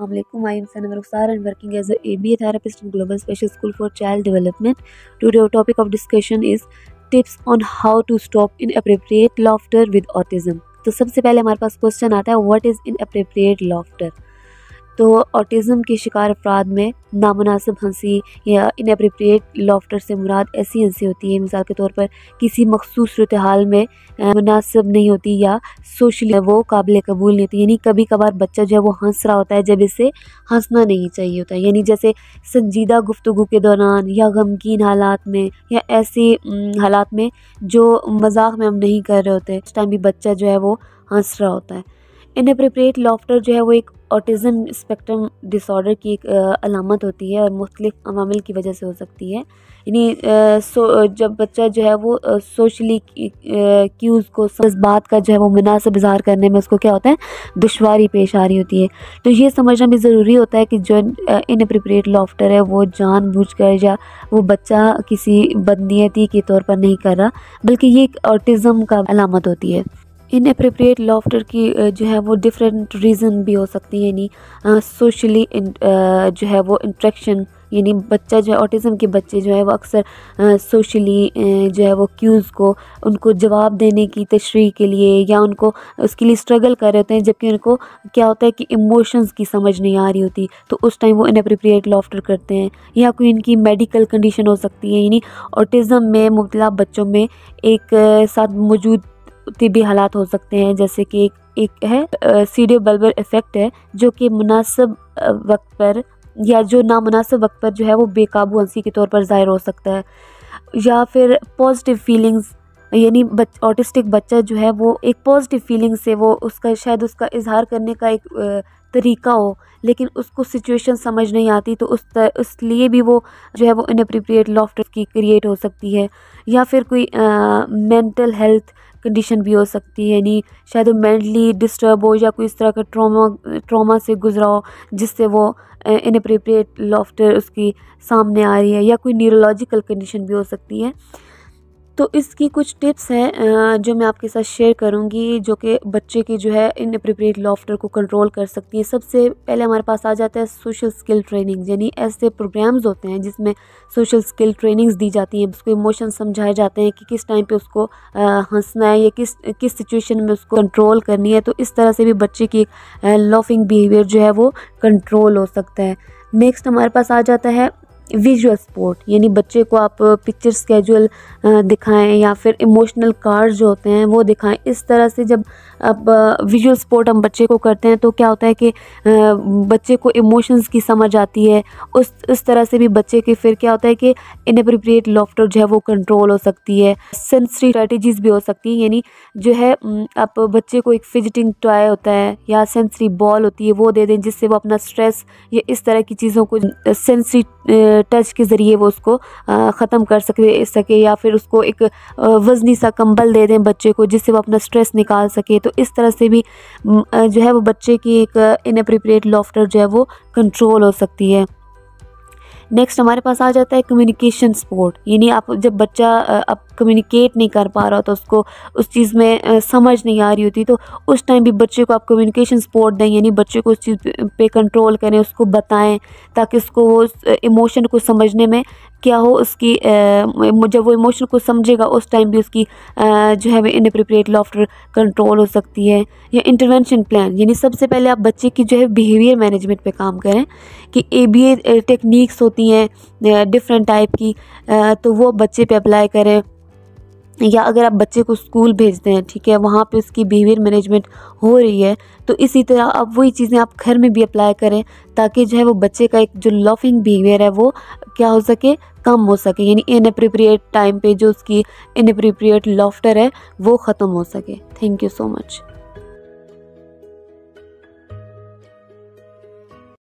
Assalamualaikum. I am Sanam Rukhsar and working as a ABA therapist in Global Special School for Child Development. Today our topic of discussion is tips on how to stop inappropriate laughter with autism. तो सबसे पहले हमारे पास question आता है what is inappropriate laughter. तो autism के शिकार अफराद में नामुनासिब हंसी या इनअप्रोप्रिएट लाफ्टर से मुराद ऐसी हंसी होती है, मिसाल के तौर पर किसी मखसूस सूरत हाल में मुनासिब नहीं होती या सोशली वो काबिल कबूल नहीं होती। यानी कभी कभार बच्चा जो है वो हंस रहा होता है जब इसे हंसना नहीं चाहिए होता है, यानी जैसे संजीदा गुफ्तगू के दौरान या गमगीन हालात में या ऐसे हालात में जो मजाक में हम नहीं कर रहे होते, उस टाइम भी बच्चा जो है वो हंस रहा होता है। इनअप्रोप्रिएट लाफ्टर जो है वो एक ऑटिज़म स्पेक्ट्रम डिसऑर्डर की एक अलामत होती है और मुख्तलिफ अवामिल की वजह से हो सकती है। यानी जब बच्चा जो है वो सोशली क्यूज़ को इस बात का जो है वो मुनासिब इज़हार करने में उसको क्या होता है, दुश्वारी पेश आ रही होती है। तो ये समझना भी ज़रूरी होता है कि जो इनअप्रोप्रिएट लाफ्टर है वो जानबूझकर या वो बच्चा किसी बदनीयती के तौर पर नहीं कर रहा, बल्कि ये एक ऑटिज़म का अलामत होती है। इनअप्रोप्रिएट लाफ्टर की जो है वो डिफरेंट रीज़न भी हो सकती है, यानी सोशली जो है वो इंट्रैक्शन, यानी बच्चा जो है ऑटिज़म के बच्चे जो है वो अक्सर सोशली जो है वो क्यूज़ को उनको जवाब देने की तशरीह के लिए या उनको उसके लिए स्ट्रगल कर रहे होते हैं, जबकि उनको क्या होता है कि इमोशंस की समझ नहीं आ रही होती, तो उस टाइम वो इनअप्रोप्रिएट लाफ्टर करते हैं। या कोई इनकी मेडिकल कंडीशन हो सकती है, यानी ऑटिज़म में मुब्तला बच्चों में एक साथ मौजूद तिबी हालात हो सकते हैं, जैसे कि एक है सीरियोबल्बर इफ़ेक्ट है जो कि मुनासिब वक्त पर या जो नामुनासिब वक्त पर जो है वो बेकाबू हंसी के तौर पर ज़ाहिर हो सकता है। या फिर पॉजिटिव फीलिंग्स, यानी ऑटिस्टिक बच्चा जो है वो एक पॉजिटिव फीलिंग से वो उसका शायद उसका इजहार करने का एक तरीका हो, लेकिन उसको सिचुएशन समझ नहीं आती, तो इसलिए भी वो जो है वो इनअप्रोप्रिएट लाफ्टर की क्रिएट हो सकती है। या फिर कोई मेंटल हेल्थ कंडीशन भी हो सकती है, यानी शायद वो मेंटली डिस्टर्ब हो या कोई इस तरह का ट्रॉमा से गुजरा हो जिससे वो इनअप्रोप्रिएट लाफ्टर उसकी सामने आ रही है। या कोई न्यूरोलॉजिकल कंडीशन भी हो सकती है। तो इसकी कुछ टिप्स हैं जो मैं आपके साथ शेयर करूंगी, जो कि बच्चे की जो है इनअप्रोप्रिएट लाफ्टर को कंट्रोल कर सकती है। सबसे पहले हमारे पास आ जाता है सोशल स्किल ट्रेनिंग, यानी ऐसे प्रोग्राम्स होते हैं जिसमें सोशल स्किल ट्रेनिंग्स दी जाती हैं, उसको इमोशन समझाए जाते हैं कि किस टाइम पे उसको हंसना है या किस सिचुएशन में उसको कंट्रोल करनी है। तो इस तरह से भी बच्चे की लाफिंग बिहेवियर जो है वो कंट्रोल हो सकता है। नेक्स्ट हमारे पास आ जाता है विजुअल सपोर्ट, यानी बच्चे को आप पिक्चर स्केजुअल दिखाएं या फिर इमोशनल कार्ड्स जो होते हैं वो दिखाएं। इस तरह से जब अब विजुअल सपोर्ट हम बच्चे को करते हैं तो क्या होता है कि बच्चे को इमोशंस की समझ आती है। उस तरह से भी बच्चे के फिर क्या होता है कि इनअप्रोप्रिएट लाफ्टर जो है वो कंट्रोल हो सकती है। सेंसरी स्ट्रेटजीज भी हो सकती है, यानी जो है आप बच्चे को एक फिजिटिंग टॉय होता है या सेंसरी बॉल होती है वो दे दें, जिससे वो अपना स्ट्रेस या इस तरह की चीज़ों को सेंसरी टच के ज़रिए वो उसको ख़त्म कर सके। या फिर उसको एक वज़नी सा कंबल दे दें बच्चे को, जिससे वो अपना स्ट्रेस निकाल सके। तो इस तरह से भी जो है वो बच्चे की एक इनअप्रोप्रिएट लाफ्टर जो है वो कंट्रोल हो सकती है। नेक्स्ट हमारे पास आ जाता है कम्युनिकेशन सपोर्ट, यानी आप जब बच्चा अब कम्युनिकेट नहीं कर पा रहा तो उसको उस चीज़ में समझ नहीं आ रही होती, तो उस टाइम भी बच्चे को आप कम्युनिकेशन सपोर्ट दें, यानी बच्चे को उस चीज़ पे कंट्रोल करें, उसको बताएं ताकि उसको वो इमोशन को समझने में क्या हो, उसकी जब वो इमोशन को समझेगा उस टाइम भी उसकी जो है इनअप्रोप्रिएट लाफ्टर कंट्रोल हो सकती है। या इंटरवेंशन प्लान, यानी सबसे पहले आप बच्चे की जो है बिहेवियर मैनेजमेंट पे काम करें कि ABA टेक्निक्स होती हैं डिफरेंट टाइप की, तो वो बच्चे पे अप्लाई करें। या अगर आप बच्चे को स्कूल भेजते हैं, ठीक है, वहाँ पे उसकी बिहेवियर मैनेजमेंट हो रही है, तो इसी तरह आप वही चीज़ें आप घर में भी अप्लाई करें ताकि जो है वो बच्चे का एक जो लाफिंग बिहेवियर है वो क्या हो सके, कम हो सके, यानी इनअप्रोप्रिएट टाइम पे जो उसकी इनअप्रोप्रिएट लाफ्टर है वो ख़त्म हो सके। Thank you so much.